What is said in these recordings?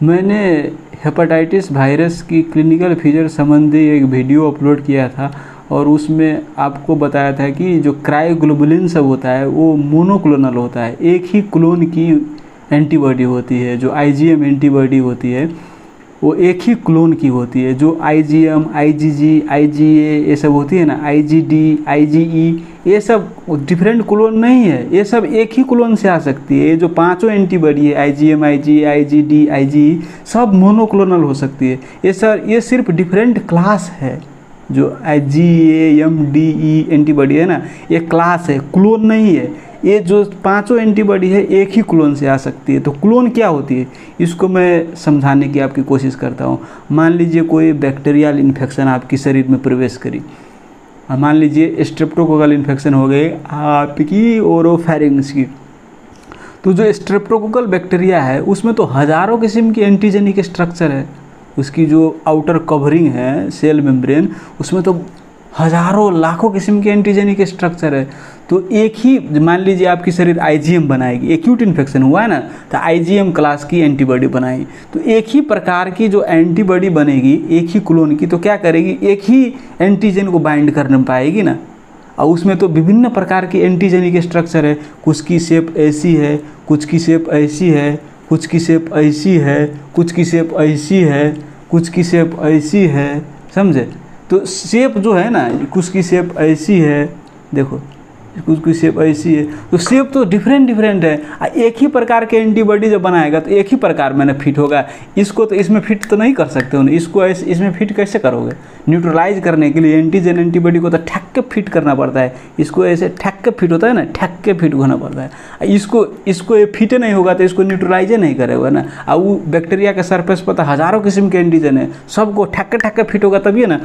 मैंने hepatitis virus की clinical feature संबंधी एक वीडियो अपलोड किया था और उसमें आपको बताया था कि जो क्रायोग्लोबुलिन सब होता है वो मोनोक्लोनल होता है, एक ही क्लोन की एंटीबॉडी होती है। जो आईजीएम एंटीबॉडी होती है वो एक ही क्लोन की होती है। जो आईजीएम, आईजीजी, आईजीए ये सब होती है ना, आईजीडी, आईजीई, ये सब डिफरेंट क्लोन नहीं है, ये सब एक ही क्लोन से आ सकती है। ये जो पांचों एंटीबॉडी है आईजीएम, आईजीए, आईजीडी, आईजीई सब मोनोक्लोनल हो सकती है। ये सिर्फ डिफरेंट क्लास है। जो आईजीएमडीई एंटीबॉडी है ना, ये क्लास है, क्लोन नहीं है। ये जो पांचों एंटीबॉडी है एक ही क्लोन से आ सकती है। तो क्लोन क्या होती है इसको मैं समझाने की आपकी कोशिश करता हूँ। मान लीजिए कोई बैक्टीरियल इन्फेक्शन आपकी शरीर में प्रवेश करी, मान लीजिए स्ट्रेप्टोकोकल इन्फेक्शन हो गई आपकी ओरोफैरिंग्स की। तो जो स्ट्रेप्टोकोकल बैक्टीरिया है उसमें तो हज़ारों किस्म की एंटीजेनिक स्ट्रक्चर है। उसकी जो आउटर कवरिंग है सेल मेम्ब्रेन, उसमें तो हज़ारों लाखों किस्म के एंटीजेनिक स्ट्रक्चर है। तो एक ही, मान लीजिए आपकी शरीर आईजीएम बनाएगी, एक्यूट इन्फेक्शन हुआ है ना, तो आईजीएम क्लास की एंटीबॉडी बनाएगी। तो एक ही प्रकार की जो एंटीबॉडी बनेगी एक ही क्लोन की, तो क्या करेगी, एक ही एंटीजन को बाइंड करने पाएगी ना। और उसमें तो विभिन्न प्रकार की एंटीजेनिक स्ट्रक्चर है। कुछ की शेप ऐसी है, कुछ की शेप ऐसी है, कुछ की शेप ऐसी है, कुछ की शेप ऐसी है, कुछ की शेप ऐसी है, समझे। तो शेप जो है ना, कुछ की शेप ऐसी है, देखो कुछ की शेप ऐसी है। तो शेप तो डिफरेंट है। एक ही प्रकार के एंटीबॉडी जब बनाएगा तो एक ही प्रकार में फिट होगा। इसको तो इसमें फिट तो नहीं कर सकते हो ना, इसको इसमें फिट कैसे करोगे। न्यूट्रलाइज करने के लिए एंटीजन एंटीबॉडी को तो ठक के फिट करना पड़ता है। इसको ऐसे ठक के फिट होता है ना, ठक के फिट होना पड़ता है। इसको ये फिट नहीं होगा तो इसको न्यूट्रलाइज नहीं करेगा ना। और वो बैक्टीरिया के सरफेस पर तो हज़ारों किस्म के एंटीजन है, सबको ठक के फिट होगा तभी है ना,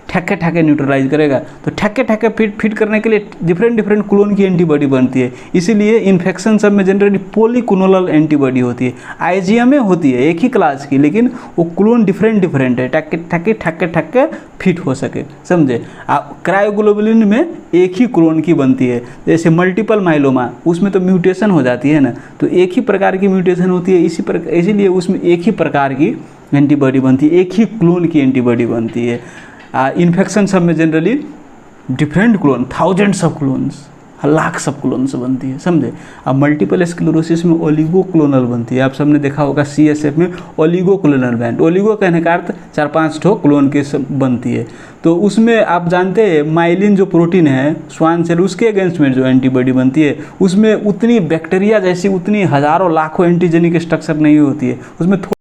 ठक्के न्यूट्रलाइज करेगा। तो ठक्के फिट करने के लिए डिफरेंट क्लोन की एंटीबॉडी बनती है। इसीलिए इन्फेक्शन सब में जनरली पॉलीक्लोनल एंटीबॉडी होती है। आईजीएम में होती है एक ही क्लास की, लेकिन वो क्लोन डिफरेंट है, ठक्के फिट हो सके, समझे। क्रायोग्लोबुलिन में एक ही क्लोन की बनती है। जैसे मल्टीपल माइलोमा, उसमें तो म्यूटेशन हो जाती है ना, तो एक ही प्रकार की म्यूटेशन होती है। इसीलिए उसमें एक ही प्रकार की एंटीबॉडी बनती है, एक ही क्लोन की एंटीबॉडी बनती है। इन्फेक्शन सब में generally different clone, thousands of clones, lakh सब क्लोन से बनती है, समझे। अब मल्टीपल स्क्लेरोसिस में ओलिगोक्लोनल बनती है। आप सबने देखा होगा सीएसएफ में ओलिगोक्लोनल बैंड, ओलिगो कहने का अर्थ 4-5 ठो क्लोन के सब बनती है। तो उसमें आप जानते हैं माइलिन जो प्रोटीन है स्वान सेल, उसके अगेंस्ट में जो एंटीबॉडी बनती है उसमें उतनी बैक्टीरिया जैसी उतनी हज़ारों लाखों एंटीजेनिक स्ट्रक्चर नहीं होती है, उसमें